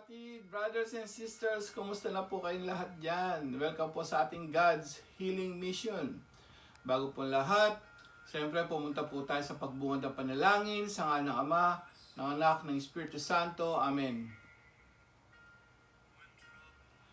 Kapatid, brothers and sisters, kumusta na po kayong lahat dyan? Welcome po sa ating God's Healing Mission. Bago po lahat, siyempre pumunta po tayo sa pagbungad ng panalangin sa ngalan ng Ama, ng Anak, ng Espiritu Santo. Amen.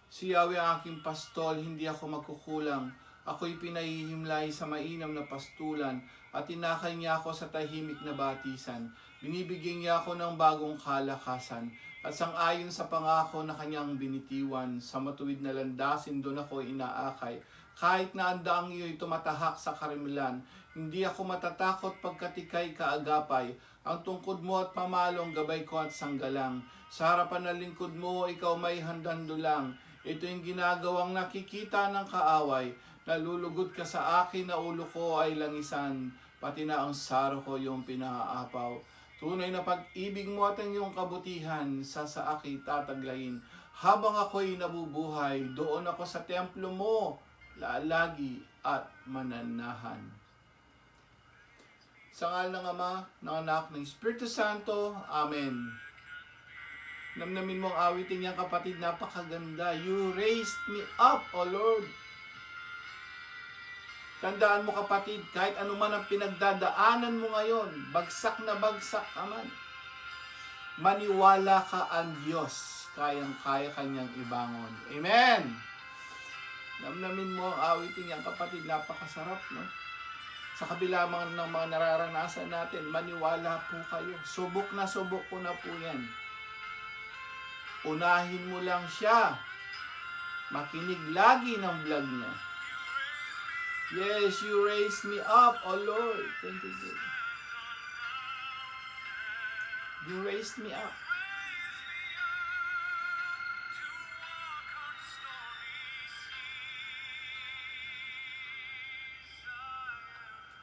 Si Yahweh ang aking pastol, hindi ako magkukulang. Ako'y pinahihimlay sa mainam na pastulan at tinakay niya ako sa tahimik na batisan. Binibigyan niya ako ng bagong kalakasan at sang-ayon sa pangako na kanyang binitiwan. Sa matuwid na landasin doon ako inaakay. Kahit na ang daang iyo'y tumatahak sa karimilan, hindi ako matatakot pagkat ika'y kaagapay. Ang tungkod mo at pamalong gabay ko at sanggalang. Sa harapan ng lingkod mo, ikaw may handandulang. Ito yung ginagawang nakikita ng kaaway. Nalulugod ka sa akin na ulo ko ay langisan. Pati na ang saro ko yung pinaapaw. Tunay na pag-ibig mo at ang iyong kabutihan sa akin tataglayin. Habang ako'y nabubuhay, doon ako sa templo mo, lalagi at mananahan. Sa ngalan ng Ama, ng Anak, ng Espiritu Santo. Amen. Namnamin mo ang awitin niya, kapatid, napakaganda. You raised me up, O Lord. Tandaan mo, kapatid, kahit anuman ang pinagdadaanan mo ngayon, bagsak na bagsak ka man, maniwala ka ang Diyos, kayang-kaya kanyang ibangon. Amen! Namnamin mo ang awitin niya, kapatid, napakasarap, no? Sa kabila ng mga nararanasan natin, maniwala po kayo. Subok ko na po yan. Unahin mo lang siya. Makinig lagi ng vlog niya. Yes, you raised me up, O Lord. Thank you, Lord. You raised me up.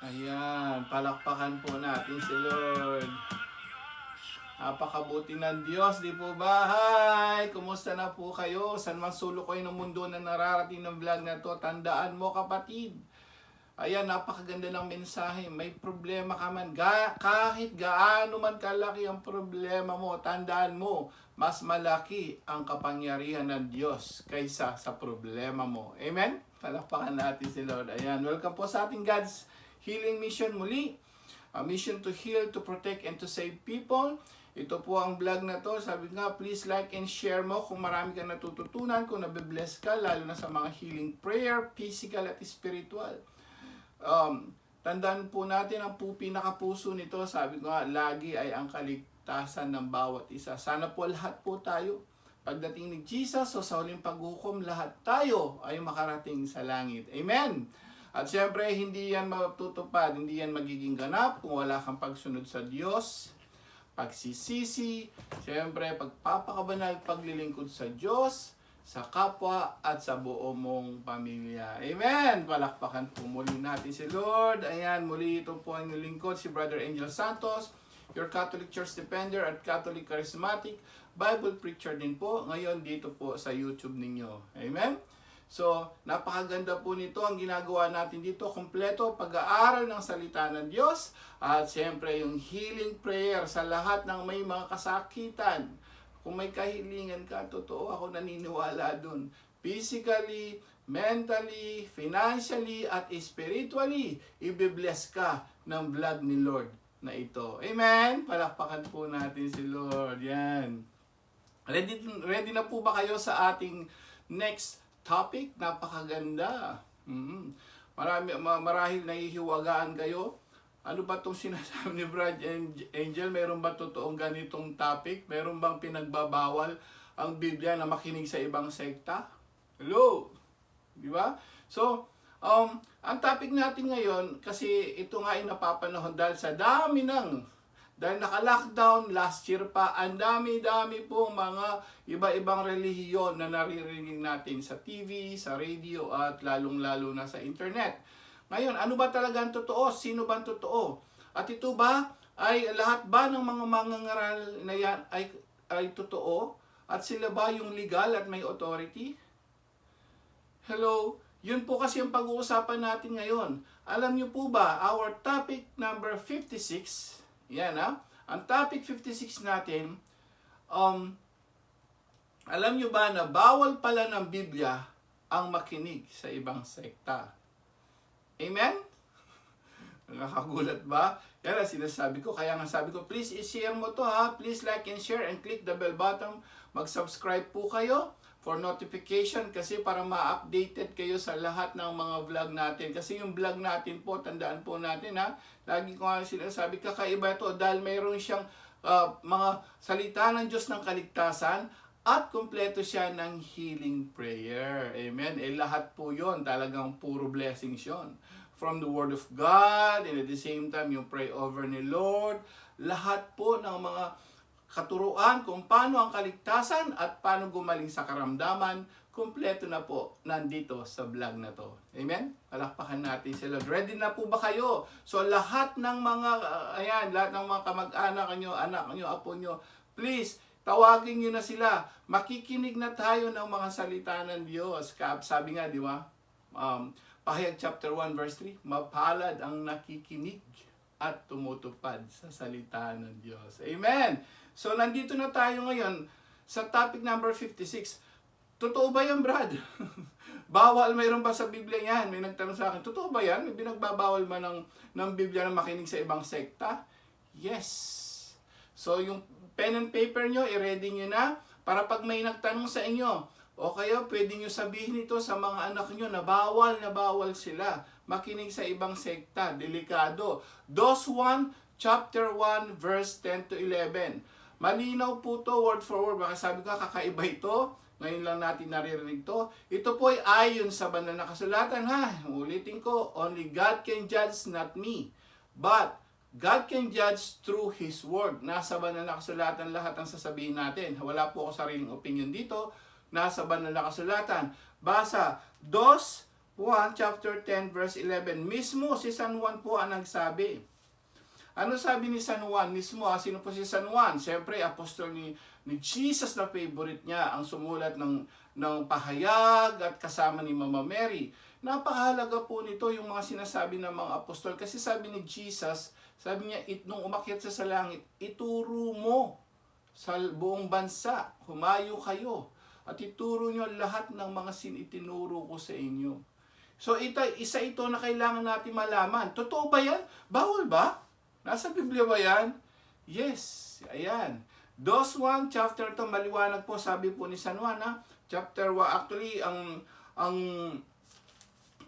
Ayan, palakpakan po natin si Lord. Napakabuti ng Diyos, di po ba? Hi! Kumusta na po kayo? San man sulok kayo ng mundo na nararating ng vlog na to, tandaan mo, kapatid. Ayan, napakaganda ng mensahe. May problema ka man. Kahit gaano man kalaki ang problema mo, tandaan mo, mas malaki ang kapangyarihan ng Diyos kaysa sa problema mo. Amen? Palakpakan natin si Lord. Ayan, welcome po sa ating God's Healing Mission muli. A mission to heal, to protect, and to save people. Ito po ang vlog na to. Sabi nga, please like and share mo kung marami kang natututunan, kung nabibless ka, lalo na sa mga healing prayer, physical at spiritual. Tandaan po natin ang pinakapuso nito, sabi ko nga, lagi ay ang kaligtasan ng bawat isa. Sana po lahat po tayo, pagdating ni Jesus o sa huling paghukom, lahat tayo ay makarating sa langit. Amen! At siyempre, hindi yan matutupad, hindi yan magiging ganap kung wala kang pagsunod sa Diyos, pagsisisi, siyempre, pagpapakabanal, paglilingkod sa Diyos, sa kapwa at sa buo mong pamilya. Amen! Palakpakan po muli natin si Lord. Ayan, muli ito po ang lingkod, si Brother Angel Santos, your Catholic Church Defender at Catholic Charismatic Bible Preacher din po. Ngayon dito po sa YouTube ninyo. Amen? So, napakaganda po nito ang ginagawa natin dito. Kompleto pag-aaral ng salita ng Diyos at siyempre yung healing prayer sa lahat ng may mga kasakitan. Kung may kahilingan ka, totoo ako naniniwala dun. Physically, mentally, financially, at spiritually, ibibless ka ng blood ni Lord na ito. Amen? Palakpakan po natin si Lord. Yan. Ready na po ba kayo sa ating next topic? Napakaganda. Marahil nahihiwagaan kayo. Ano ba itong sinasabi ni Brad Angel? Meron ba totoong ganitong topic? Meron bang pinagbabawal ang Biblia na makinig sa ibang sekta? Hello? Di ba? So, ang topic natin ngayon, kasi ito nga ay napapanahon dahil sa dami dahil naka-lockdown last year pa, ang dami-dami pong mga iba-ibang relihiyon na naririnig natin sa TV, sa radio, at lalong-lalo na sa internet. Ngayon, ano ba talaga ang totoo? Sino ba ang totoo? At ito ba, ay lahat ba ng mga mangangaral na yan ay totoo? At sila ba yung legal at may authority? Hello? Yun po kasi ang pag-uusapan natin ngayon. Alam niyo po ba, our topic number 56, yan ang topic 56 natin, Alam nyo ba na bawal pala ng Biblia ang makinig sa ibang sekta? Amen? Nakakagulat ba? Yan ang sinasabi ko. Kaya nga sabi ko, please i-share mo to ha. Please like and share and click the bell button. Mag-subscribe po kayo for notification kasi para ma-updated kayo sa lahat ng mga vlog natin. Kasi yung vlog natin po, tandaan po natin ha. Lagi ko nga sinasabi, kakaiba ito dahil mayroon siyang mga salita ng Diyos ng kaligtasan at kumpleto siya ng healing prayer. Amen? Lahat po yon talagang puro blessings yon. From the Word of God, and at the same time, yung pray over ni Lord. Lahat po ng mga katuruan kung paano ang kaligtasan at paano gumaling sa karamdaman, kumpleto na po nandito sa vlog na to. Amen? Palakpakan natin sila. Ready na po ba kayo? So lahat ng mga, lahat ng mga kamag-anak nyo, anak nyo, apo nyo, please, tawagin nyo na sila. Makikinig na tayo ng mga salita ng Diyos. Sabi nga, di ba? Pahayag chapter 1 verse 3, mapalad ang nakikinig at tumutupad sa salita ng Diyos. Amen! So, nandito na tayo ngayon sa topic number 56. Totoo ba yan, Brad? Bawal, mayroon ba sa Biblia yan? May nagtanong sa akin, totoo ba yan? May binagbabawal ba ng Biblia na makinig sa ibang sekta? Yes! So, yung pen and paper nyo, i-ready nyo na para pag may nagtanong sa inyo, o kaya pwede nyo sabihin ito sa mga anak nyo na bawal sila makinig sa ibang sekta. Delikado. Those 1, chapter 1, verse 10 to 11. Malinaw po to word for word. Baka sabi ko, kakaiba ito. Ngayon lang natin naririnig to. Ito po ay ayon sa banal na kasulatan ha. Ulitin ko, only God can judge, not me. But God can judge through His Word. Nasa banal na kasulatan lahat ang sasabihin natin. Wala po ako sariling opinion dito. Nasa banal na kasulatan. Basa, 2:1 chapter 10 verse 11. Mismo si San Juan po ang nagsabi. Ano sabi ni San Juan mismo? Sino po si San Juan? Siyempre, apostol ni Jesus na favorite niya. Ang sumulat ng pahayag at kasama ni Mama Mary. Napakahalaga po nito yung mga sinasabi ng mga apostol. Kasi sabi ni Jesus, sabi niya, nung umakyat siya sa langit, ituro mo sa buong bansa. Humayo kayo. At ituro nyo lahat ng mga itinuro ko sa inyo. So, isa ito na kailangan natin malaman. Totoo ba yan? Bawal ba? Nasa Biblia ba yan? Yes. Ayan. 2:1 chapter to maliwanag po, sabi po ni San Juan ha. Chapter 1, actually, ang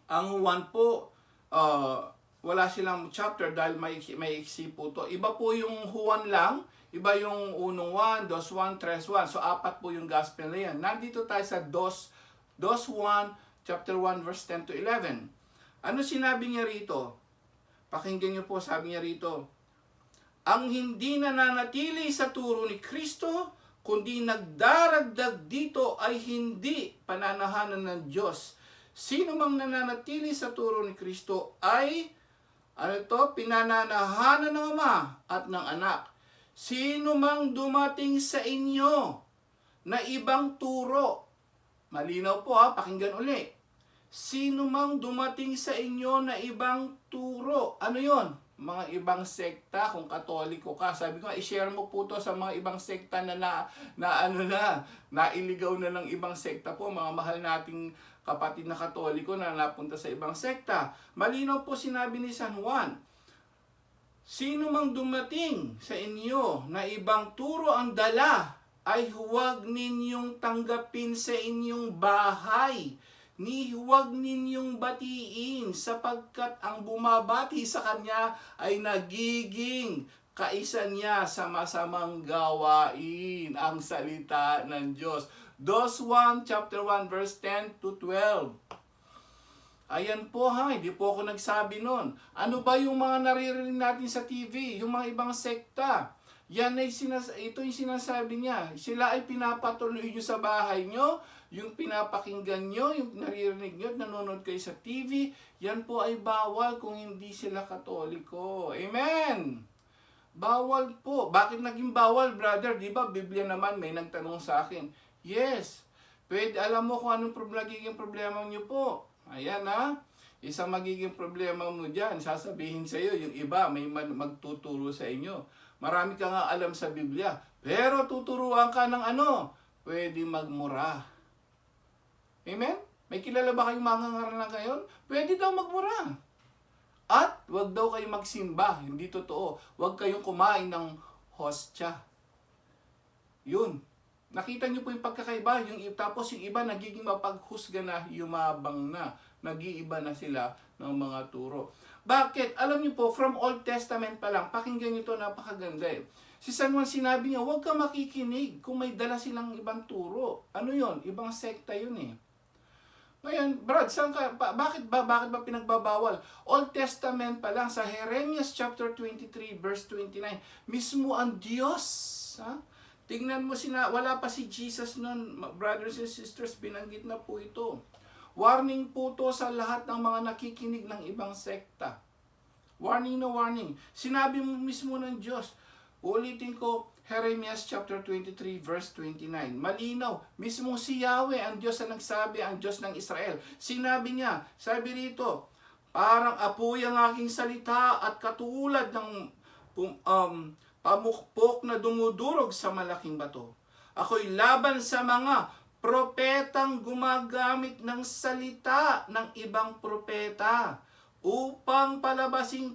1 po, wala silang chapter dahil may iksi po to. Iba po yung Juan lang. Iba yung 1:1, 2:1, 3:1. So, 4 po yung gospel na yan. Nandito tayo sa 2:1, chapter 1, verse 10 to 11. Ano sinabi niya rito? Pakinggan niyo po, sabi niya rito. Ang hindi nananatili sa turo ni Kristo, kundi nagdaragdag dito ay hindi pananahanan ng Diyos. Sino mang nananatili sa turo ni Kristo ay, pinananahanan ng Ama at ng Anak. Sino mang dumating sa inyo na ibang turo, malinaw po ha, pakinggan uli. Sino mang dumating sa inyo na ibang turo, ano yon? Mga ibang sekta, kung katoliko ka. Sabi ko, i-share mo po to sa mga ibang sekta nailigaw na ng ibang sekta po, mga mahal nating kapatid na katoliko na napunta sa ibang sekta. Malinaw po sinabi ni San Juan, sino mang dumating sa inyo na ibang turo ang dala, ay huwag ninyong tanggapin sa inyong bahay, ni huwag ninyong batiin, sapagkat ang bumabati sa kanya ay nagiging kaisa niya sa masamang gawain. Ang salita ng Diyos. 2:1 chapter 1 verse 10 to 12. Ayan po ha, hindi po ako nagsabi nun. Ano ba yung mga naririnig natin sa TV? Yung mga ibang sekta. Yan ay ito yung sinasabi niya. Sila ay pinapatuloy nyo sa bahay nyo, yung pinapakinggan nyo, yung naririnig nyo, nanonood kayo sa TV, yan po ay bawal kung hindi sila katoliko. Amen! Bawal po. Bakit naging bawal, brother? Di ba, Biblia naman, may nagtanong sa akin. Yes. Pwede, alam mo kung anong magiging problema nyo po. Ayan ha. Isang magiging problema mo dyan, sasabihin sa iyo, yung iba, may magtuturo sa inyo. Marami ka nga alam sa Biblia, pero tuturuan ka ng ano? pwede magmura. Amen? May kilala ba kayong mangangaral na ngayon? Pwede daw magmura. At wag daw kayong magsimba. Hindi totoo. Wag kayong kumain ng hostya. Yun. Nakita niyo po yung pagkakaiba. Tapos yung iba nagiging mapaghusga na, yumabang na. Nag-iiba na sila ng mga turo. Bakit? Alam niyo po, from Old Testament pa lang, pakinggan niyo ito, napakaganda eh. Si San Juan sinabi niya, huwag ka makikinig kung may dala silang ibang turo. Ano yon? Ibang sekta yun eh. Ngayon, Brad, bakit ba pinagbabawal? Old Testament pa lang, sa Jeremias chapter 23, verse 29, mismo ang Diyos, ha? Tingnan mo, wala pa si Jesus noon, brothers and sisters, binanggit na po ito. Warning po to sa lahat ng mga nakikinig ng ibang sekta. Warning na warning. Sinabi mo mismo ng Diyos. Ulitin ko, Jeremias chapter 23 verse 29. Malinaw, mismo si Yahweh, ang Diyos na nagsabi, ang Diyos ng Israel. Sinabi niya, sabi rito, parang apoy ang aking salita at katulad ng pamukpok na dumudurog sa malaking bato. Ako'y laban sa mga propetang gumagamit ng salita ng ibang propeta upang palabasing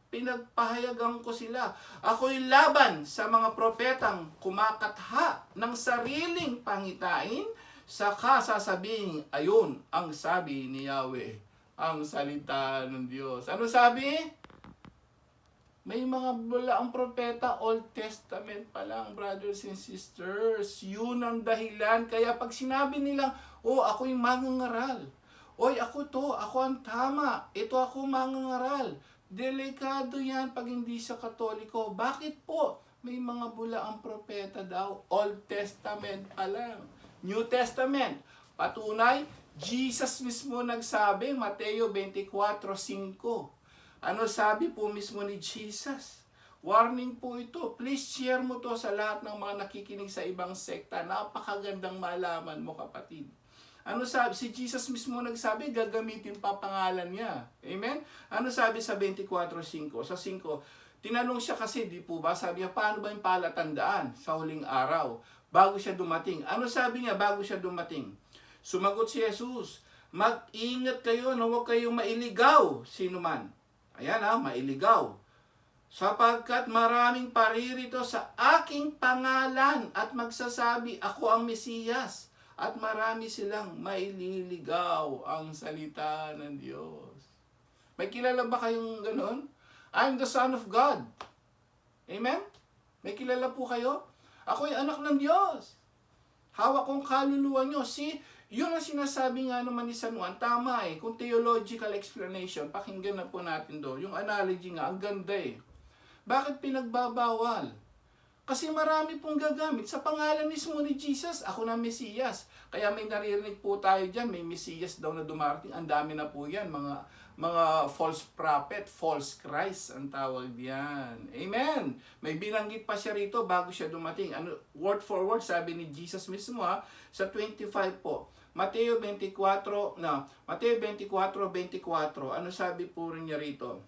pinagpahayagan ko sila. Ako'y laban sa mga propetang kumakatha ng sariling pangitain, saka sasabihin, ayun ang sabi ni Yahweh, ang salita ng Diyos. Ano sabi? May mga bulaang propeta, Old Testament pa lang, brothers and sisters. Yun ang dahilan. Kaya pag sinabi nila, oh, ako'y mangangaral. Oy, ako ang tama. Ito ako mangangaral. Delikado yan pag hindi sa Katoliko. Bakit po? May mga bulaang propeta daw. Old Testament pa lang. New Testament. Patunay, Jesus mismo nagsabi, Mateo 24:5. Ano sabi po mismo ni Jesus? Warning po ito. Please share mo to sa lahat ng mga nakikinig sa ibang sekta. Napakagandang malaman mo, kapatid. Ano sabi? Si Jesus mismo nagsabi, gagamitin pa pangalan niya. Amen? Ano sabi sa 24:5? Sa 5, tinanong siya kasi, di po ba? Sabi niya, paano ba yung palatandaan sa huling araw? Bago siya dumating. Ano sabi niya bago siya dumating? Sumagot si Jesus, mag-ingat kayo na huwag kayong mailigaw sino man. Ayan mailigaw. Sapagkat maraming paririto sa aking pangalan at magsasabi, ako ang Mesiyas. At marami silang maililigaw ang salita ng Diyos. May kilala ba kayong ganoon? I'm the Son of God. Amen? May kilala po kayo? Ako'y anak ng Diyos. Hawak kong kaluluwa nyo. See, yun ang sinasabi nga naman ni San Juan. Tama eh. Kung theological explanation, pakinggan na po natin doon. Yung analogy nga, ang ganda eh. Bakit pinagbabawal? Kasi marami pong gagamit sa pangalan mismo ni Jesus. Ako na Mesiyas. Kaya may naririnig po tayo dyan. May Mesiyas daw na dumarating. Ang dami na po yan. Mga false prophet, false Christ ang tawag diyan. Amen. May binanggit pa siya rito bago siya dumating. Word for word, sabi ni Jesus mismo sa 25 po. Mateo 24:24. Ano sabi po rin niya rito?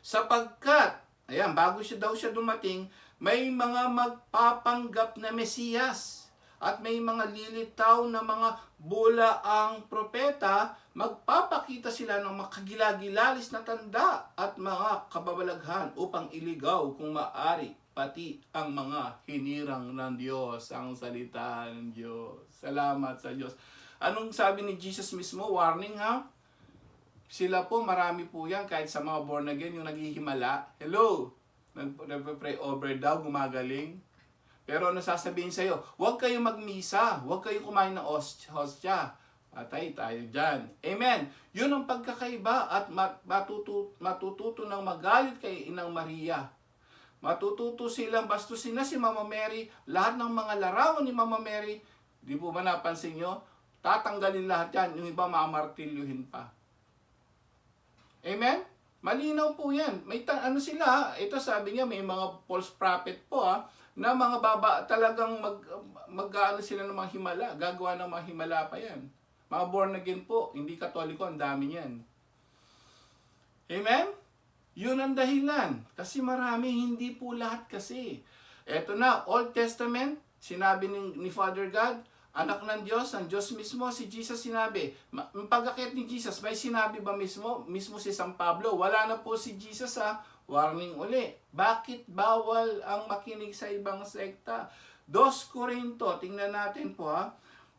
Sapagkat, ayan, bago daw siya dumating, may mga magpapanggap na Mesiyas at may mga lilitaw na mga bulaang propeta, magpapakita sila ng makagilagilalis na tanda at mga kababalaghan upang iligaw kung maari pati ang mga hinirang ng Diyos, ang salita ng Diyos. Salamat sa Diyos. Anong sabi ni Jesus mismo? Warning Sila po, marami po yan, kahit sa mga born again, yung naghihimala. Hello! Nagpe-pray over daw, gumagaling. Pero ano sasabihin sa'yo? Huwag kayong magmisa, huwag kayong kumain ng hostya. Patay tayo dyan. Amen! Yun ang pagkakaiba at matututo ng magalit kay Inang Maria. Matututo silang bastusin na si Mama Mary, lahat ng mga larawan ni Mama Mary, di po ba napansin nyo? Tatanggalin lahat yan, yung iba mamartilyuhin pa. Amen? Malinaw po yan. May sila, ito sabi niya, may mga false prophet po na mga talagang mag-ano sila ng mga himala, gagawa ng mga himala pa yan. Mga born again po, hindi Katoliko, ang dami yan. Amen? Yun ang dahilan. Kasi marami, hindi po lahat kasi. Eto na, Old Testament, Sinabi ni Father God, anak ng Diyos mismo, si Jesus sinabi. Pag-akit ni Jesus, may sinabi ba mismo? Mismo si San Pablo, wala na po si Jesus ha. Warning uli. Bakit bawal ang makinig sa ibang sekta? 2 Corinto, tingnan natin po ha.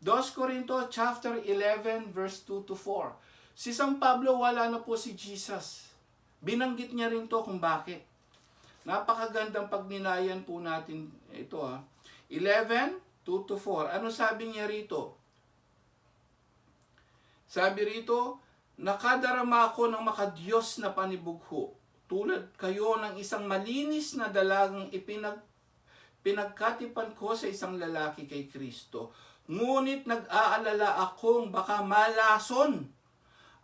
2 Corinto chapter 11 verse 2 to 4. Si San Pablo, wala na po si Jesus. Binanggit niya rin to kung bakit. Napakagandang pagninayan po natin ito ha. 11, 2 to 4. Ano sabi niya rito? Sabi rito, nakadarama ako ng makadiyos na panibugho, tulad kayo ng isang malinis na dalagang pinagkatipan ko sa isang lalaki kay Kristo. Ngunit nag-aalala akong baka malason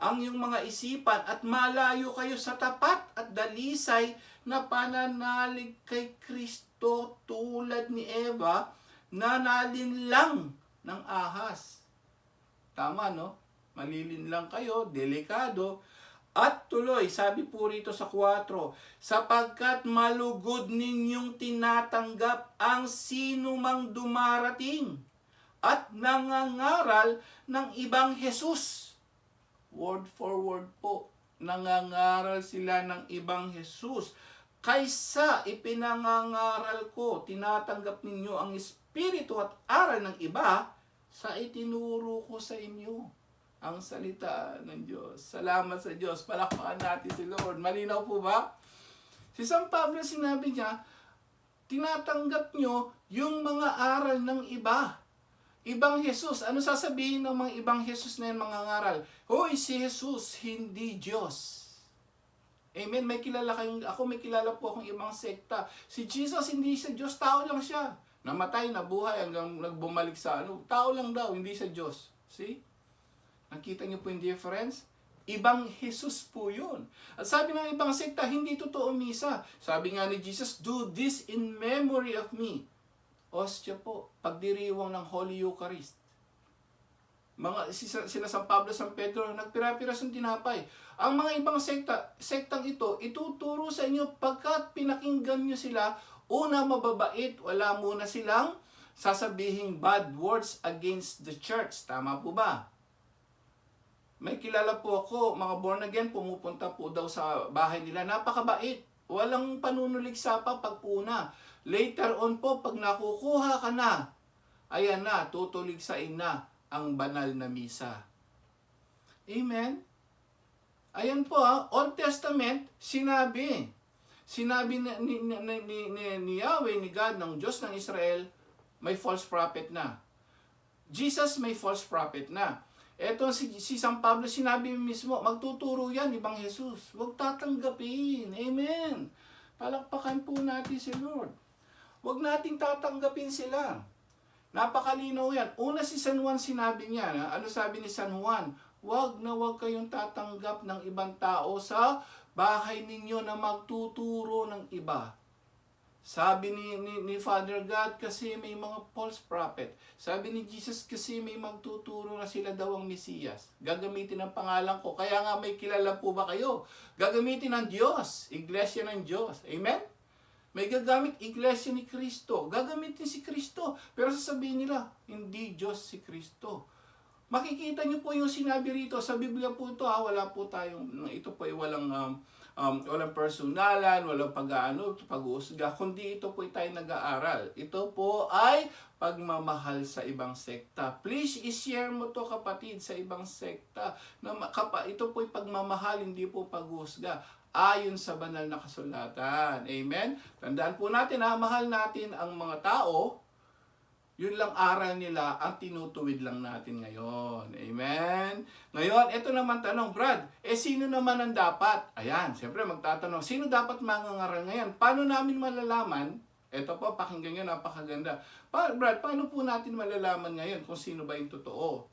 ang iyong mga isipan at malayo kayo sa tapat at dalisay na pananalig kay Kristo tulad ni Eva na nalinlang ng ahas. Tama, no? Malilinlang kayo, delikado. At tuloy, sabi po rito sa 4, sapagkat malugod ninyong tinatanggap ang sino mang dumarating at nangangaral ng ibang Jesus. Word for word po, nangangaral sila ng ibang Jesus. Kaysa ipinangangaral ko, tinatanggap ninyo ang espiritu at aral ng iba sa itinuro ko sa inyo. Ang salita ng Diyos. Salamat sa Diyos. Palakpakan natin si Lord. Malinaw po ba? Si San Pablo sinabi niya, tinatanggap nyo yung mga aral ng iba. Ibang Jesus. Ano sasabihin ng mga ibang Jesus na yung mga ngaral? Hoy, si Jesus, hindi Diyos. Amen. May kilala may kilala po akong ibang sekta. Si Jesus, hindi siya Diyos. Tao lang siya. Namatay, nabuhay, hanggang nagbumalik sa tao lang daw, hindi siya Diyos. See? Nakita niyo po yung difference? Ibang Jesus po yun. At sabi ng ibang sekta, hindi totoo misa. Sabi nga ni Jesus, do this in memory of me. Ostya po, pagdiriwang ng Holy Eucharist. Sila San Pablo, San Pedro, nagpira-piras ng tinapay. Ang mga ibang sektang ito, ituturo sa inyo pagkat pinakinggan nyo sila, una mababait, wala muna silang sasabihing bad words against the church. Tama po ba? May kilala po ako, mga born again, pumupunta po daw sa bahay nila. Napakabait. Walang panunuligsa pa pag-una. Later on po, pag nakukuha ka na, ayan na, tutuligsain na ang banal na misa. Amen? Ayan po Old Testament, sinabi ni Yahweh, ni God, ng Diyos ng Israel, may false prophet na. Jesus may false prophet na. Eto si San Pablo, sinabi mismo, magtuturo yan, ibang Jesus. Huwag tatanggapin. Amen. Palakpakan po natin si Lord. Huwag nating tatanggapin sila. Napakalinaw yan. Una si San Juan sinabi niya, ano sabi ni San Juan? Huwag kayong tatanggap ng ibang tao sa bahay ninyo na magtuturo ng iba. Sabi ni Father God, kasi may mga false prophet. Sabi ni Jesus, kasi may magtuturo na sila daw ang Mesiyas. Gagamitin ang pangalan ko. Kaya nga may kilala po ba kayo? Gagamitin ng Diyos. Iglesia ng Diyos. Amen? May gagamit Iglesia ni Kristo. Gagamitin si Kristo. Pero sasabihin nila, hindi Diyos si Kristo. Makikita niyo po yung sinabi rito. Sa Biblia po ito, wala po tayong, ito po ay walang personalan, walang pag-uusga, kundi ito po tayo nag-aaral. Ito po ay pagmamahal sa ibang sekta. Please, i-share mo to kapatid sa ibang sekta. Ito po ay pagmamahal, hindi po pag-uusga. Ayon sa banal na kasulatan. Amen? Tandaan po natin mahal natin ang mga tao. Yun lang aral nila, ang tinutuwid lang natin ngayon. Amen? Ngayon, ito naman tanong, Brad, sino naman ang dapat? Ayan, siyempre magtatanong, sino dapat mangangaral ngayon? Paano namin malalaman? Ito po, pakinggan nyo, napakaganda. Brad, paano po natin malalaman ngayon kung sino ba yung totoo?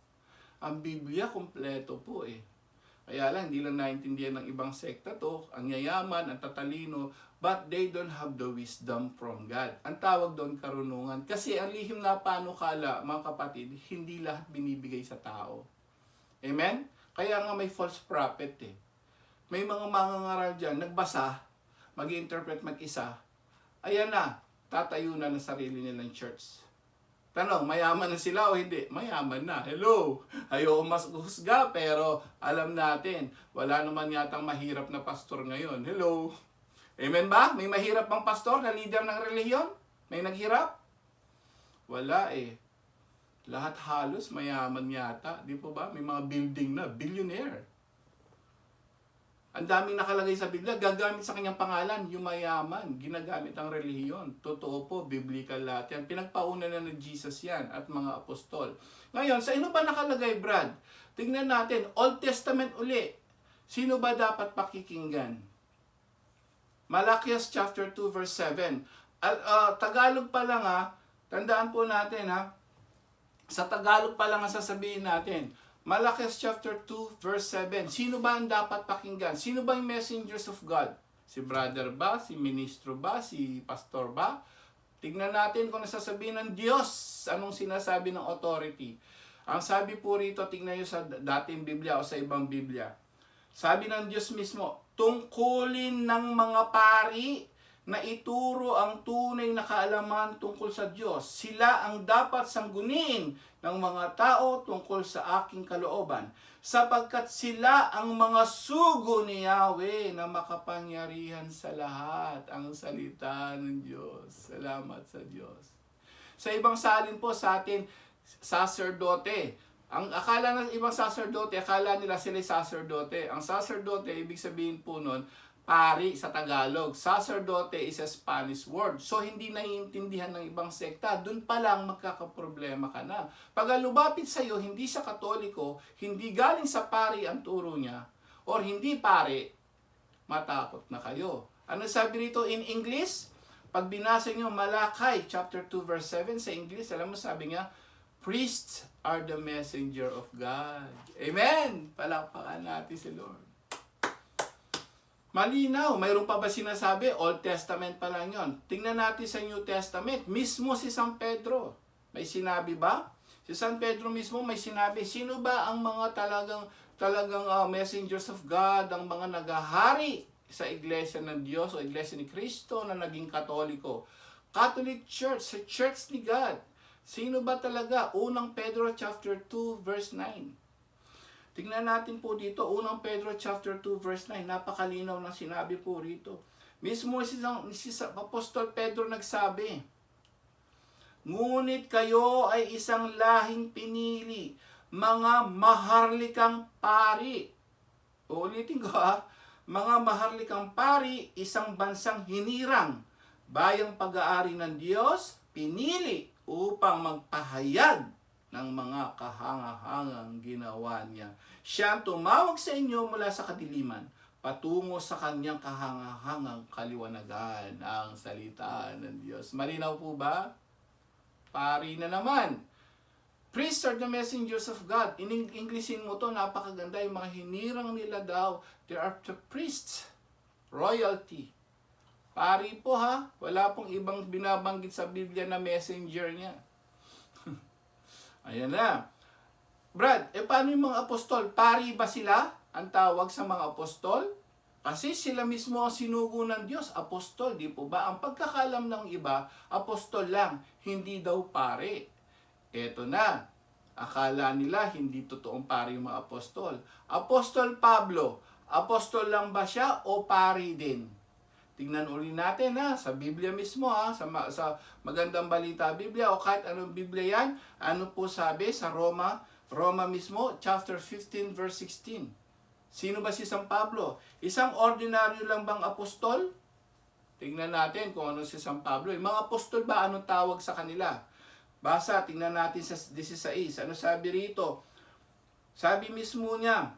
Ang Biblia, kompleto po Kaya lang, hindi lang naintindihan ng ibang sekta to, ang yayaman, ang tatalino, but they don't have the wisdom from God. Ang tawag doon, karunungan. Kasi ang lihim na panukala, mga kapatid, hindi lahat binibigay sa tao. Amen? Kaya nga may false prophet May mga mangangaral dyan, nagbasa, mag-interpret mag-isa, ayan na, tatayo na ng sarili nilang church. Tanong, mayaman na sila o hindi? Mayaman na. Hello! Ayoko mas husga, pero alam natin, wala naman yatang mahirap na pastor ngayon. Hello! Amen ba? May mahirap bang pastor na leader ng relihiyon? May naghirap? Wala eh. Lahat halos mayaman yata. Di po ba? May mga building na, billionaire. Ang daming nakalagay sa Biblia, gagamit sa kanyang pangalan, yung mayaman, ginagamit ang relihiyon. Totoo po, biblical lahat yan. Pinagpauna na ng Jesus yan at mga apostol. Ngayon, sa ino ba nakalagay, Brad? Tingnan natin, Old Testament uli. Sino ba dapat pakikinggan? Malachias chapter 2 verse 7. Tagalog pa lang ha, tandaan po natin ha, sa Tagalog pa lang ang sasabihin natin. Malachias chapter 2 verse 7. Sino ba ang dapat pakinggan? Sino ba yung messengers of God? Si brother ba? Si ministro ba? Si pastor ba? Tignan natin kung nasasabihin ng Diyos. Anong sinasabi ng authority? Ang sabi po rito, tignan nyo sa dating Biblia o sa ibang Biblia. Sabi ng Diyos mismo, tungkulin ng mga pari na ituro ang tunay na kaalaman tungkol sa Diyos. Sila ang dapat sangguniin ng mga tao tungkol sa aking kalooban, sapagkat sila ang mga sugo ni Yahweh na makapangyarihan sa lahat. Ang salita ng Diyos. Salamat sa Diyos. Sa ibang salin po sa atin, sacerdote. Ang akala ng ibang sacerdote, akala nila sila sacerdote. Ang sacerdote, ibig sabihin po nun, pari sa Tagalog. Sacerdote is a Spanish word. So, hindi naiintindihan ng ibang sekta. Doon pa lang magkakaproblema ka na. Pag lumapit sa iyo, hindi siya Katoliko, hindi galing sa pari ang turo niya, or hindi pari, matakot na kayo. Ano sabi rito in English? Pag binasa niyo Malachi chapter 2 verse 7 sa English, alam mo sabi niya, priests are the messenger of God. Amen! Palakpakan natin si Lord. Malinaw, mayroon pa ba sinasabi? Old Testament pa lang yun. Tingnan natin sa New Testament. Mismo si San Pedro. May sinabi ba? Si San Pedro mismo may sinabi. Sino ba ang mga talagang messengers of God, ang mga nagahari sa iglesia ng Diyos o iglesia ni Kristo na naging Katoliko? Catholic Church, sa Church ni God. Sino ba talaga? Unang Pedro chapter 2 verse 9. Tingnan natin po dito, unang Pedro chapter 2 verse 9, napakalinaw na sinabi po rito. Mismo si Apostol Pedro nagsabi, ngunit kayo ay isang lahing pinili, mga maharlikang pari. Uulitin ko mga maharlikang pari, isang bansang hinirang, bayang pag-aari ng Diyos, pinili upang magpahayag ng mga kahangahangang ginawa niya. Siya ang tumawag sa inyo mula sa kadiliman, patungo sa kanyang kahangahangang kaliwanagan. Ang salita ng Diyos. Malinaw po ba? Pari na naman. Priests are the messengers of God. In Englishin mo to, napakaganda. Yung mga hinirang nila daw, they are the priests. Royalty. Pari po ha. Wala pong ibang binabanggit sa Biblia na messenger niya. Ayan na. Brad, paano yung mga apostol? Pari ba sila ang tawag sa mga apostol? Kasi sila mismo ang sinugo ng Diyos, apostol, di po ba? Ang pagkakalam ng iba, apostol lang, hindi daw pari. Eto na, akala nila hindi totoong pari yung mga apostol. Apostol Pablo, apostol lang ba siya o pari din? Tingnan uli natin sa Biblia mismo sa Magandang Balita Biblia o kahit anong Biblia yan. Ano po sabi sa Roma mismo, chapter 15 verse 16. Sino ba si San Pablo? Isang ordinaryo lang bang apostol? Tingnan natin kung ano si San Pablo. Yung mga apostol ba, anong tawag sa kanila? Basa, tingnan natin sa 16. Ano sabi rito? Sabi mismo niya,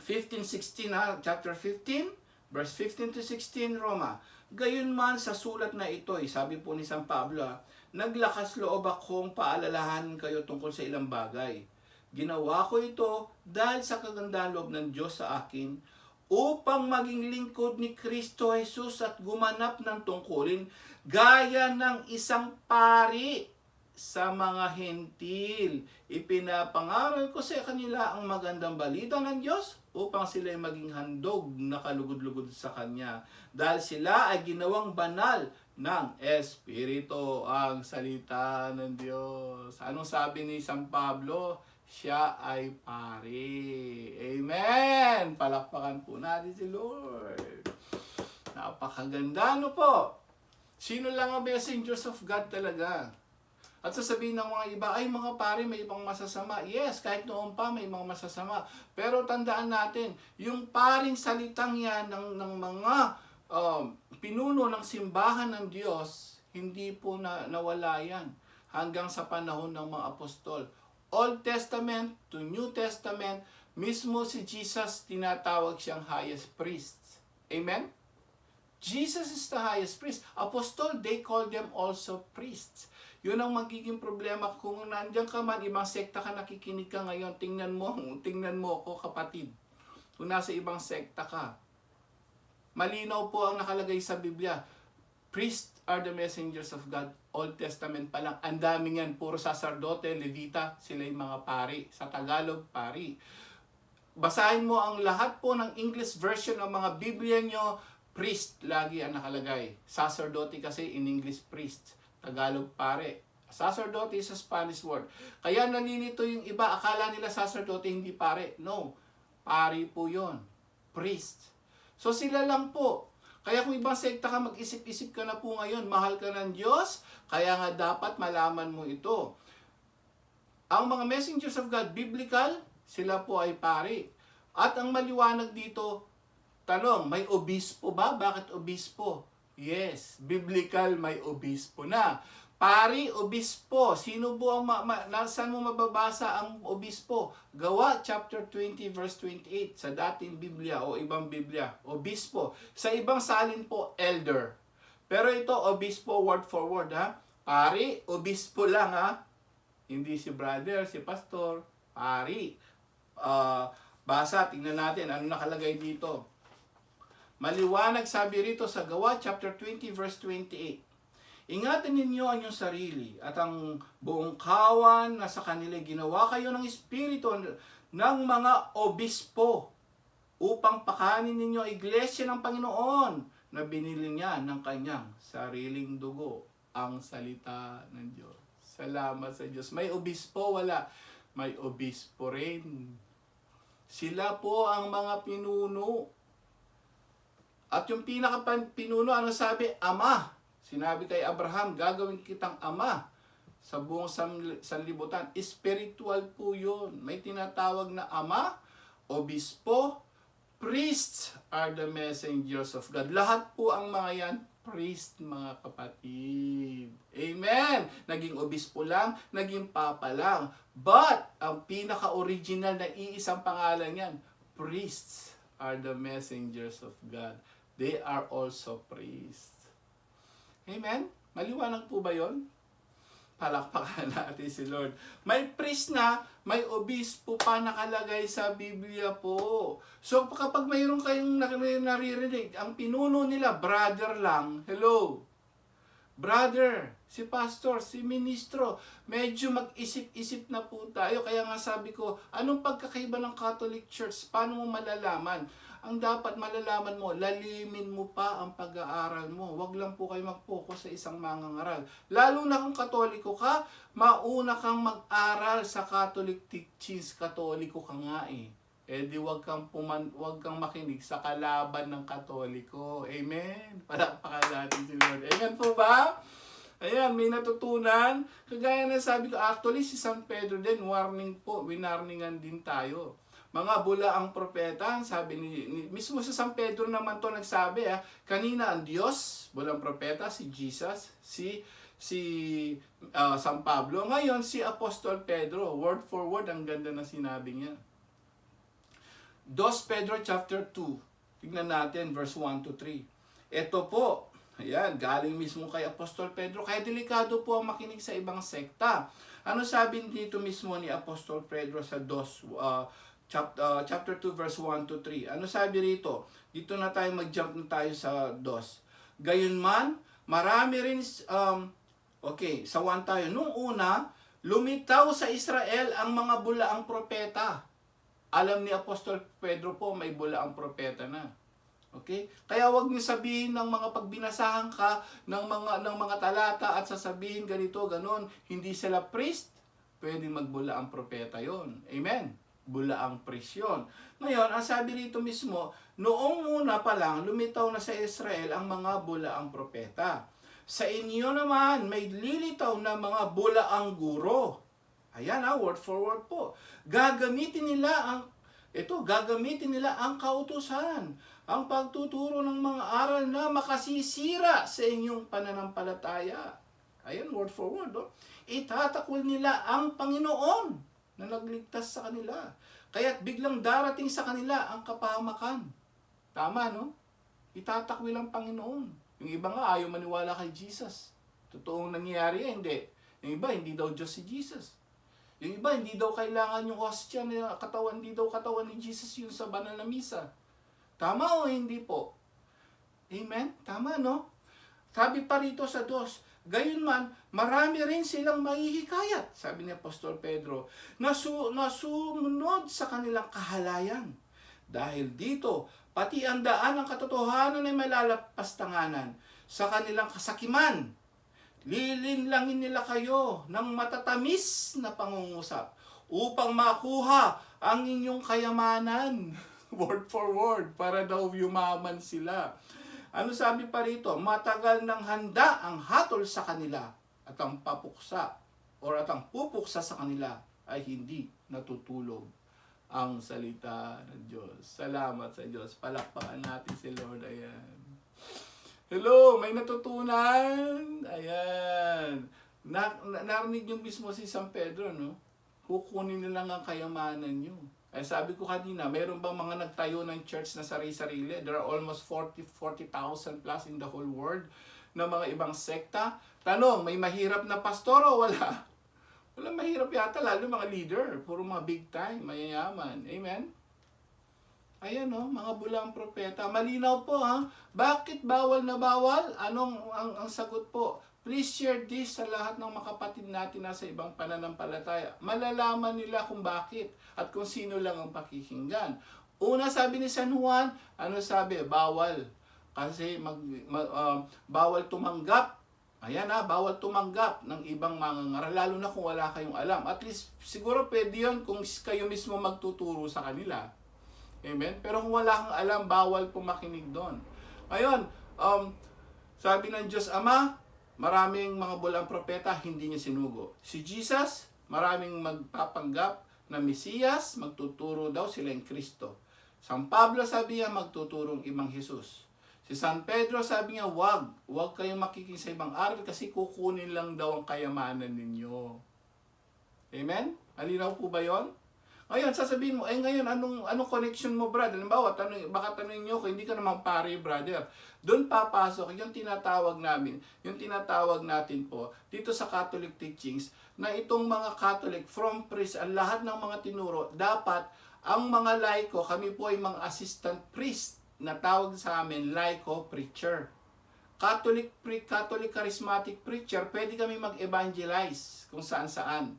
15:16 chapter 15, verse 15 to 16, Roma. Gayunman sa sulat na ito, sabi po ni San Pablo, naglakas loob akong paalalahanin kayo tungkol sa ilang bagay. Ginawa ko ito dahil sa kagandahan loob ng Diyos sa akin upang maging lingkod ni Kristo Jesus at gumanap ng tungkulin gaya ng isang pari sa mga hentil. Ipinapangaral ko sa kanila ang magandang balita ng Diyos upang sila ay maging handog na kalugod-lugod sa Kanya. Dahil sila ay ginawang banal ng Espiritu, ang salita ng Diyos. Anong sabi ni San Pablo? Siya ay pari. Amen! Palakpakan po natin si Lord. Napakaganda, ano po? Sino lang ang messengers of God talaga? At sasabihin ng mga iba, ay mga pare, may ibang masasama. Yes, kahit noon pa may mga masasama. Pero tandaan natin, yung paring salitang yan ng mga pinuno ng simbahan ng Diyos, hindi po nawala yan hanggang sa panahon ng mga apostol. Old Testament to New Testament, mismo si Jesus tinatawag siyang highest priest. Amen? Jesus is the highest priest. Apostol, they call them also priests. Yun ang magiging problema kung nandiyan ka man, ibang sekta ka, nakikinig ka ngayon, tingnan mo ako kapatid. Kung nasa ibang sekta ka, malinaw po ang nakalagay sa Biblia. Priests are the messengers of God. Old Testament pa lang. Ang daming yan. Puro sacerdote, levita, sila yung mga pari. Sa Tagalog, pari. Basahin mo ang lahat po ng English version ng mga Biblia nyo, priest lagi ang nakalagay. Sacerdote kasi in English priest. Tagalog pare. Sacerdote is a Spanish word. Kaya nalilito yung iba, akala nila sacerdote hindi pare. No. Pari po yon. Priest. So sila lang po. Kaya kung ibang sekta ka, mag-isip-isip ka na po ngayon, mahal ka ng Diyos, kaya nga dapat malaman mo ito. Ang mga messengers of God, biblical, sila po ay pari. At ang maliwanag dito, tanong, may obispo ba? Bakit obispo? Yes, biblical may obispo na. Pari, obispo. Sino po ang saan mo mababasa ang obispo? Gawa chapter 20 verse 28 sa dating Biblia o ibang Biblia. Obispo. Sa ibang salin po, elder. Pero ito, obispo word for word, ha? Pari, obispo lang, ha? Hindi si brother, si pastor. Pari. Basa, tingnan natin ano nakalagay dito. Maliwanag sabi rito sa Gawa chapter 20 verse 28. Ingatan ninyo ang inyong sarili at ang buong kawan na sa kanila ginawa kayo ng espiritu ng mga obispo upang pakanin ninyo ang iglesia ng Panginoon na binili niya ng kanyang sariling dugo, ang salita ng Diyos. Salamat sa Diyos. May obispo, wala. May obispo rin. Sila po ang mga pinuno. At yung pinaka-pinuno, ano sabi? Ama. Sinabi kay Abraham, gagawin kitang ama sa buong sanlibutan. Spiritual po yun. May tinatawag na ama, obispo, priests are the messengers of God. Lahat po ang mga yan, priest, mga kapatid. Amen! Naging obispo lang, naging papa lang. But, ang pinaka-original na iisang pangalan yan, priests are the messengers of God. They are also priests. Amen? Maliwanag po ba yon? Palakpakan natin si Lord. May priest na, may obispo pa nakalagay sa Biblia po. So kapag mayroon kayong naririnig, ang pinuno nila, brother lang, hello, brother, si pastor, si ministro, medyo mag-isip-isip na po tayo. Kaya nga sabi ko, anong pagkakaiba ng Catholic Church? Paano mo malalaman? Ang dapat malalaman mo, lalimin mo pa ang pag-aaral mo. Huwag lang po kayo mag-focus sa isang mangangaral. Lalo na kung Katoliko ka, mauna kang mag-aral sa Catholic teachings. Katoliko ka nga eh. Eh di wag kang makinig sa kalaban ng Katoliko. Amen? Palakpakan natin si Lord. Amen po ba? Ayan, may natutunan. Kagaya na sabi ko, actually si San Pedro din, warning po, winarningan din tayo. Mga bula ang propeta, sabi mismo sa San Pedro naman to nagsabi, kanina ang Diyos, bulang propeta, si Jesus, si San Pablo. Ngayon, si Apostol Pedro, word for word, ang ganda na sinabi niya. 2 Pedro chapter 2, tignan natin verse 1 to 3. Ito po, ayan, galing mismo kay Apostol Pedro, kaya delikado po ang makinig sa ibang sekta. Ano sabi dito mismo ni Apostol Pedro sa chapter 2 verse 1 to 3. Ano sabi rito? Dito na tayo mag-jump na tayo sa 2. Gayunman, marami rin sa 1 tayo. Nung una, lumitaw sa Israel ang mga bulaang propeta. Alam ni Apostol Pedro po may bulaang propeta na. Okay? Kaya wag niyo sabihin ng mga pagbinasahan ka ng mga talata at sasabihin ganito, ganon, hindi sila priest, pwedeng magbula ang propeta yon. Amen? Bula ang priest yun. Ngayon, ang sabi rito mismo, noong una pa lang, lumitaw na sa Israel ang mga bula ang propeta. Sa inyo naman, may lilitaw na mga bula ang guro. Ayan word for word po. Gagamitin nila ang kautusan, ang pagtuturo ng mga aral na makasisira sa inyong pananampalataya. Ayan, word for word. Itatakwil nila ang Panginoon na nagligtas sa kanila. Kaya't biglang darating sa kanila ang kapahamakan. Tama, no? Itatakwil ang Panginoon. Yung iba nga ayaw maniwala kay Jesus. Totoong nangyayari hindi. Yung iba, hindi daw Diyos si Jesus. Yung iba, hindi daw kailangan yung hostya na katawan, hindi daw katawan ni Jesus yun sa banal na misa. Tama o hindi po? Amen? Tama, no? Sabi pa rito sa 2, gayunman, marami rin silang mahihikayat, sabi ni Apostol Pedro, na sumunod sa kanilang kahalayan. Dahil dito, pati ang daan ng katotohanan ay malalapastanganan sa kanilang kasakiman. Lilinlangin nila kayo ng matatamis na pangungusap upang makuha ang inyong kayamanan. Word for word, para daw yumaman sila. Ano sabi pa rito? Matagal nang handa ang hatol sa kanila at ang papuksa at ang pupuksa sa kanila ay hindi natutulog ang salita ng Diyos. Salamat sa Diyos. Palakpakan natin si Lord. Ayan. Hello, may natutunan. Ayan. Narinig yung mismo si San Pedro, no? Kukunin nila ang kayamanan nyo. Ay sabi ko kanina, meron bang mga nagtayo ng church na sarili-sarili? There are almost 40,000 plus in the whole world na mga ibang sekta. Tanong, may mahirap na pastor o wala? Wala mahirap yata, lalo mga leader. Puro mga big time, mayayaman. Amen? Ayan mga bulang propeta. Malinaw po Bakit bawal na bawal? Anong ang sagot po? Please share this sa lahat ng mga kapatid natin nasa ibang pananampalataya. Malalaman nila kung bakit at kung sino lang ang pakikinggan. Una, sabi ni San Juan, ano sabi? Bawal. Kasi bawal tumanggap. Ayan bawal tumanggap ng ibang mangangaral, lalo na kung wala kayong alam. At least, siguro pwede yun kung kayo mismo magtuturo sa kanila. Amen? Pero kung wala kang alam, bawal po makinig doon. Ngayon, sabi ng Diyos Ama, maraming mga bulang propeta, hindi niya sinugo. Si Jesus, maraming magpapanggap na Mesiyas, magtuturo daw sila ng Kristo. San Pablo sabi niya, magtuturong ibang Jesus. Si San Pedro sabi niya, wag kayong makikinig sa ibang aral kasi kukunin lang daw ang kayamanan ninyo. Amen? Malinaw po ba yon? Ngayon, sasabihin mo, ngayon, anong connection mo, brother? Halimbawa, baka tanongin nyo ko, hindi ka naman pare, brother. Doon papasok yung tinatawag natin po, dito sa Catholic teachings, na itong mga Catholic, from priest, ang lahat ng mga tinuro, dapat, ang mga laiko, kami po ay mga assistant priest, na tawag sa amin, laiko preacher. Catholic charismatic preacher, pwede kami mag-evangelize kung saan-saan.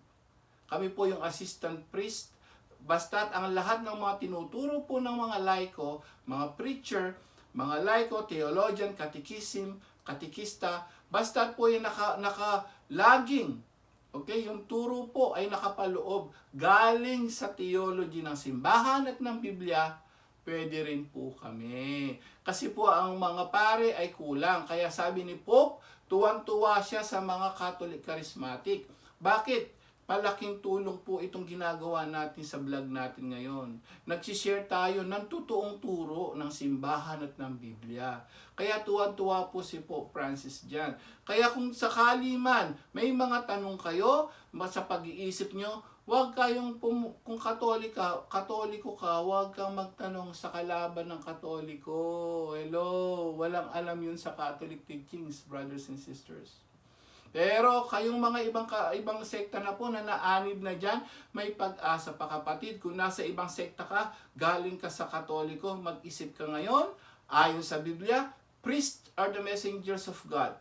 Kami po yung assistant priest, basta't ang lahat ng mga tinuturo po ng mga laiko, mga preacher, mga laiko, theologian, katikista, basta't po yung nakalaging, okay, yung turo po ay nakapaloob galing sa theology ng simbahan at ng Biblia, pwede rin po kami. Kasi po ang mga pare ay kulang. Kaya sabi ni Pope, tuwang-tuwa siya sa mga Catholic charismatic. Bakit? Malaking tulong po itong ginagawa natin sa vlog natin ngayon. Nagsishare tayo ng totoong turo ng simbahan at ng Biblia. Kaya tuwan-tuwa po si Pope Francis dyan. Kaya kung sakali man may mga tanong kayo sa pag-iisip nyo, huwag kayong, kung katoliko ka, huwag kang magtanong sa kalaban ng katoliko. Hello, walang alam yun sa Catholic teachings, brothers and sisters. Pero kayong mga ibang sekta na po na naanib na dyan, may pag-asa pa kapatid. Kung nasa ibang sekta ka, galing ka sa Katoliko, mag-isip ka ngayon, ayon sa Biblia, priests are the messengers of God.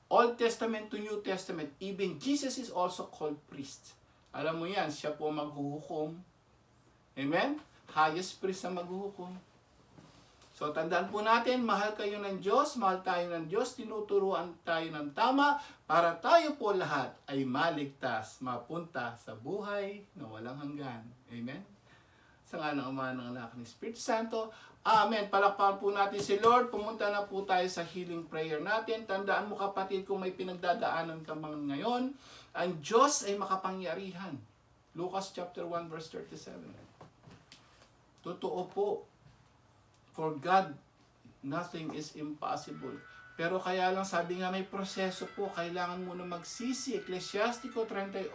Old Testament to New Testament, even Jesus is also called priest. Alam mo yan, siya po maghuhukom. Amen? Highest priest na maghuhukom. So tandaan po natin, mahal kayo ng Diyos, mahal tayo ng Diyos, tinuturuan tayo ng tama para tayo po lahat ay maligtas, mapunta sa buhay na walang hanggan. Amen? Sa nga ng Ama, ng Anak, ng Espiritu Santo. Amen. Palakpakan po natin si Lord. Pumunta na po tayo sa healing prayer natin. Tandaan mo kapatid, kung may pinagdadaanan ka man ngayon, ang Diyos ay makapangyarihan. Lucas chapter 1 verse 37. Totoo po. For God, nothing is impossible. Pero kaya lang sabi nga may proseso po, kailangan mo na magsisi. Ecclesiastico 38:9.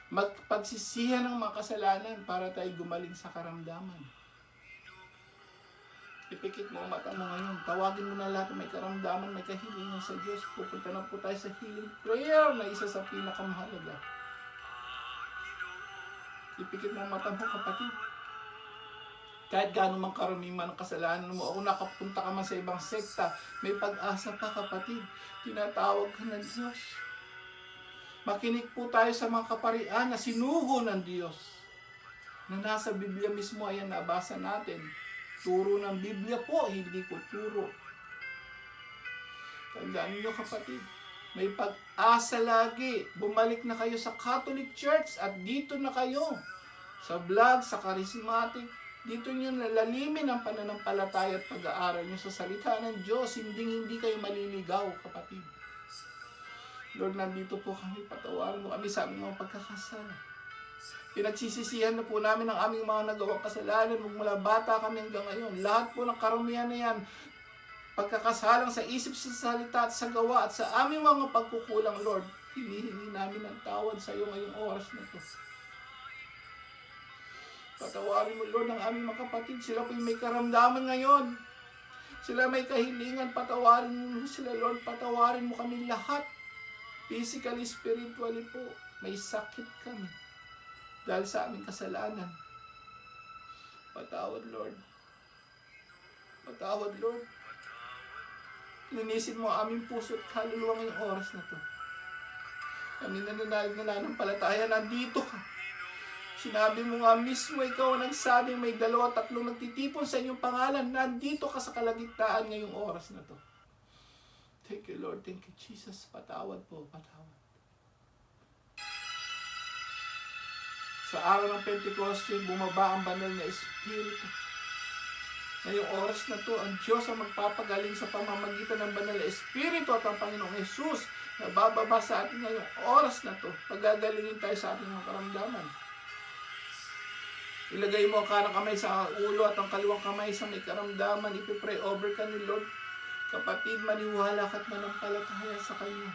Magpagsisihan ng mga kasalanan para tayo gumaling sa karamdaman. Ipikit mo ang mata mo ngayon. Tawagin mo na lahat ng may karamdaman, may kahilingan sa Diyos. Pupunta na po tayo sa healing prayer na isa sa pinakamahalaga. Ipikit mo ang mata mo kapatid. Kahit gaano mang karami man ang kasalanan mo, o nakapunta ka man sa ibang sekta, may pag-asa pa kapatid. Tinatawag ka ng Diyos. Makinig po tayo sa mga kaparian na sinugo ng Diyos. Na nasa Biblia mismo, ayan nabasa natin. Turo ng Biblia po, hindi ko turo. Tandaan niyo kapatid, may pag-asa lagi. Bumalik na kayo sa Catholic Church at dito na kayo. Sa vlog, sa charismatic, dito nyo nalalimin ang pananampalataya at pag-aaral nyo sa salita ng Diyos. Hindi kayo maliligaw, kapatid. Lord, nandito po kami, patawarin mo kami sa aming mga pagkakasala. Pinagsisisihan na po namin ang aming mga nagawang kasalanan mula bata kami hanggang ngayon. Lahat po ng karumihan na yan, pagkakasalang sa isip, sa salita at sa gawa at sa aming mga pagkukulang, Lord, hinihingi namin ang tawad sa iyo ngayong oras na ito. Patawarin mo, Lord, ang aming mga kapatid. Sila po may karamdaman ngayon. Sila may kahilingan. Patawarin mo sila, Lord. Patawarin mo kami lahat. Physically, spiritually po. May sakit kami. Dahil sa aming kasalanan. Patawad, Lord. Patawad, Lord. Linisin mo ang aming puso at kaluluwa ngayong oras na to. Kami nananampalataya, nandito ka. Sinabi mo nga mismo, ikaw ang nagsabi, may 2-3 nagtitipon sa inyong pangalan. Nandito ka sa kalagitnaan ngayong oras na to. Thank you, Lord. Thank you, Jesus. Patawad po, patawad. Sa araw ng Pentecoste, bumaba ang banal na Espiritu. Ngayong oras na to, ang Diyos ang magpapagaling sa pamamagitan ng banal na Espiritu at ang Panginoong Jesus na bababa sa atin ngayong oras na to. Pagagalingin tayo sa ating mga karamdaman. Ilagay mo ang kanang kamay sa ulo at ang kaliwang kamay sa may karamdaman. Ipipray over ka ni Lord. Kapatid, maniwala ka at manampalataya sa Kanya.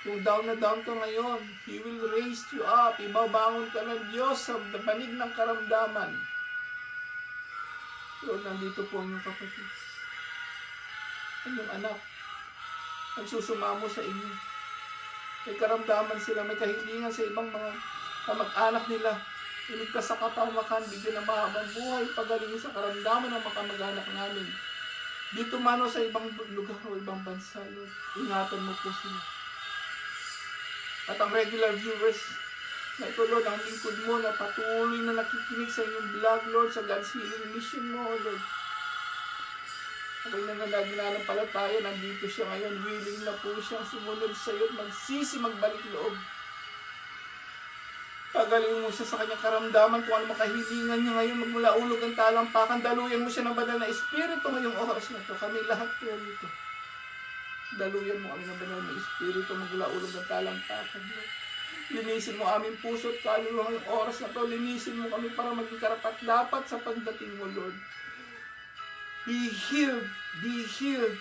Kung down na down ka ngayon, He will raise you up. Ibabangon ka ng Diyos sa banig ng karamdaman. Lord, nandito po ang iyong kapatid. Ang iyong anak. Nagsusumamo sa inyo. May karamdaman sila, may kahilingan sa ibang mga kamag-anak nila. Iligtas sa kapahamakan, bigyan ng mahabang buhay, pagalingin sa karamdaman ng mga kamag-anak namin. Dito man o sa ibang lugar o ibang bansa, Lord, ingatan mo po sila. At ang regular viewers, na ito, Lord, ang lingkod mo na patuloy na nakikinig sa inyong vlog, Lord, sa God's Healing Mission mo, Lord. Ako'y nananampalataya, nandito siya ngayon, willing na po siyang sumunod sa iyo at magsisi, magbalik loob. Pagaling mo siya sa kanyang karamdaman kung ano makahilingan niya ngayon, magmula ulog ang talampakan, daluyan mo siya ng banal na Espiritu ngayong oras na ito. Kami lahat po dito. Daluyan mo kami ng banal na Espiritu, magmula ulog ang talampakan. Linisin mo aming puso at kaluluwa ngayong oras na ito. Linisin mo kami para maging karapat-dapat sa pagdating mo, Lord. Be healed, be healed,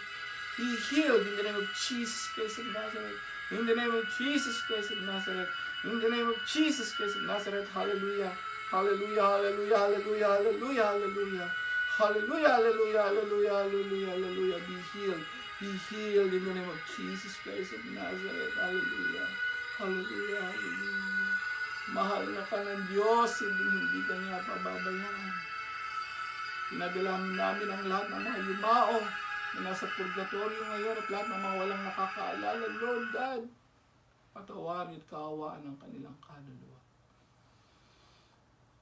be healed in the name of Jesus Christ of Nazareth. In the name of Jesus Christ of Nazareth. In the name of Jesus Christ of Nazareth, hallelujah, hallelujah, hallelujah, hallelujah, hallelujah, hallelujah, hallelujah, hallelujah, hallelujah, hallelujah, hallelujah, be healed in the name of Jesus Christ of Nazareth, hallelujah, hallelujah, hallelujah. Mahal na ka ng Diyos, hindi ka niya pababayaan. Pinadalangin namin ang lahat ng mga yumao na nasa purgatorio ngayon at lahat ng mga walang nakakaalala, Lord God. Patawarin at kaawaan ng kanilang kaluluwa.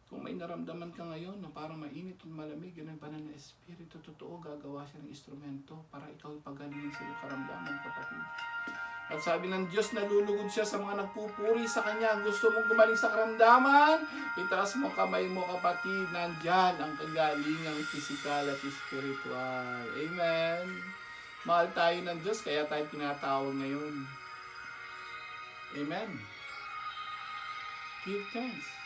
Kung may naramdaman ka ngayon na parang mainit o malamig, ganun pa na Espiritu, totoo, gagawa siya ng instrumento para ikaw ipagalingin sa iyong karamdaman, kapatid. At sabi ng Diyos, nalulugod siya sa mga nagpupuri sa Kanya. Gusto mong gumaling sa karamdaman? Itaas mo kamay mo, kapatid. Nandyan ang kagalingang pisikal at spiritual. Amen. Mahal tayo ng Diyos, kaya tayo tinatawag ngayon. Amen. Give thanks.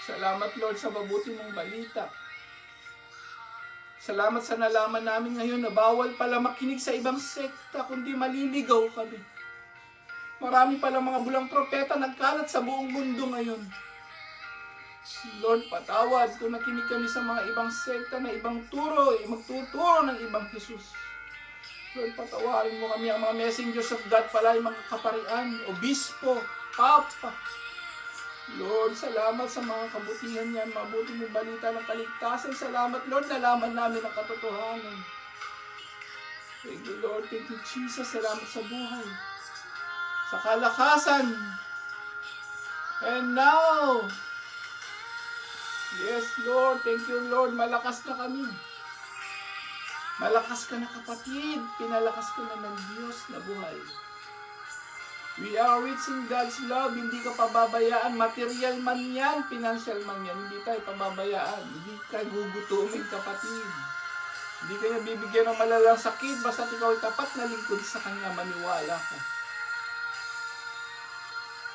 Salamat, Lord, sa mabuti mong balita. Salamat sa nalaman namin ngayon na bawal pala makinig sa ibang sekta, kundi maliligaw kami. Marami palang mga bulang propeta nagkalat sa buong mundo ngayon. Lord, patawad kung nakinig kami sa mga ibang sekta na ibang turo, magtuturo ng ibang Jesus. Lord, patawarin mo kami, ang mga messengers of God pala, yung mga kaparian, obispo, papa. Lord, salamat sa mga kabutihan niyan, mabuting mong balita ng kaligtasan. Salamat, Lord, nalaman namin ang katotohanan. Thank you, Lord. Thank you, Jesus. Salamat sa buhay, sa kalakasan. And now, yes, Lord. Thank you, Lord. Malakas na kami. Malakas ka na, kapatid. Pinalakas ka na ng Diyos na buhay. We are rich in God's love. Hindi ka pababayaan. Material man yan, financial man yan. Hindi tayo pababayaan. Hindi ka gugutumin, kapatid. Hindi ka niya bibigyan ng malalang sakit. Basta ikaw ay tapat na lingkod sa Kanya. Maniwala ka.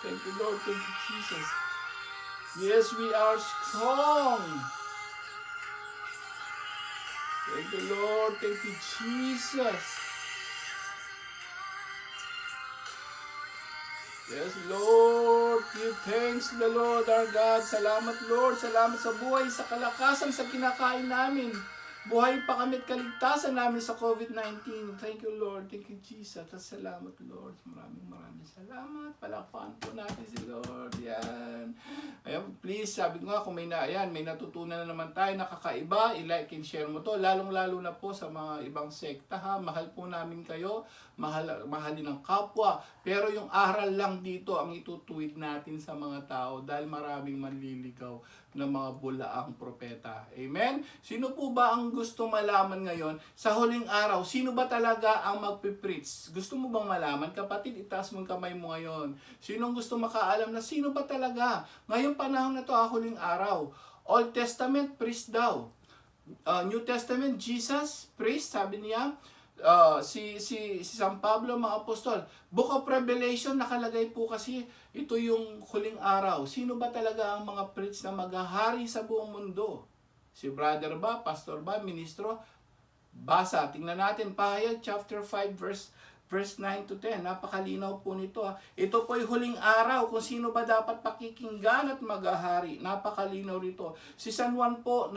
Thank you, Lord. Thank you, Jesus. Yes, we are strong. Thank you, Lord. Thank you, Jesus. Yes, Lord. Give thanks to the Lord our God. Salamat, Lord. Salamat sa buhay, sa kalakasan, sa kinakain namin. Buhay pa kami at kaligtasan namin sa COVID-19. Thank you, Lord. Thank you, Jesus. At salamat, Lord. Maraming salamat. Palakpakan po natin si Lord. Yan. Ayan, please, sabi ko nga, kung may natutunan na naman tayo, nakakaiba, i-like and share mo to. Lalong-lalo na po sa mga ibang sekta, ha. Mahal po namin kayo. Mahalin ang kapwa. Pero yung aral lang dito ang itutuwid natin sa mga tao dahil maraming manliligaw ng mga bulaang propeta. Amen? Sino po ba ang gusto malaman ngayon sa huling araw? Sino ba talaga ang magpipreach? Gusto mo bang malaman? Kapatid, itaas mo ang kamay mo ngayon. Sinong gusto makaalam na sino ba talaga? Ngayong panahon na to, huling araw. Old Testament, priest daw. New Testament, Jesus, priest, sabi niya. Si San Pablo, mga apostol. Book of Revelation, nakalagay po kasi ito yung huling araw. Sino ba talaga ang mga preach na maghahari sa buong mundo? Si brother ba, pastor ba, ministro? Basa, tingnan natin, Pahayag chapter 5 verse 9 to 10. Napakalinaw po nito. Ito po ay huling araw kung sino ba dapat pakikinggan at maghahari. Napakalinaw rito. Si San Juan po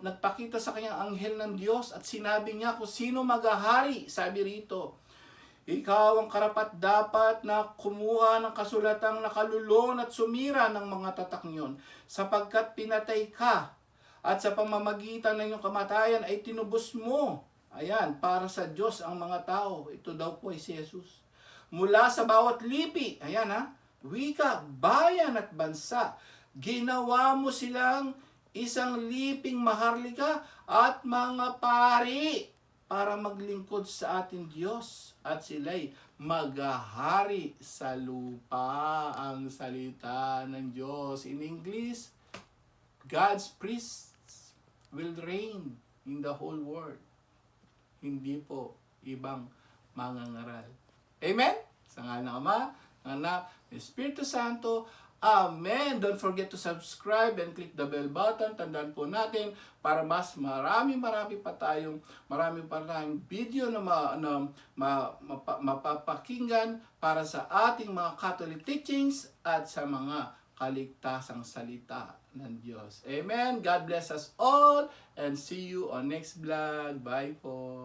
nagpakita sa kanyang anghel ng Diyos at sinabi niya kung sino maghahari. Sabi rito, ikaw ang karapat dapat na kumuha ng kasulatang nakalulon at sumira ng mga tatak niyon, sapagkat pinatay ka at sa pamamagitan ng iyong kamatayan ay tinubos mo. Ayan, para sa Diyos ang mga tao. Ito daw po ay si Jesus. Mula sa bawat lipi, ayan wika, bayan at bansa, ginawa mo silang isang liping maharlika at mga pari para maglingkod sa ating Diyos at sila'y maghahari sa lupa. Ang salita ng Diyos. In English, God's priests will reign in the whole world. Hindi po ibang mangangaral. Amen? Sa ngalan ng Ama, ng Anak, ng Espiritu Santo. Amen. Don't forget to subscribe and click the bell button. Tandaan po natin para mas marami pa tayong video na mapapakinggan para sa ating mga Catholic teachings at sa mga kaligtasang salita ng Diyos. Amen. God bless us all and see you on next vlog. Bye po.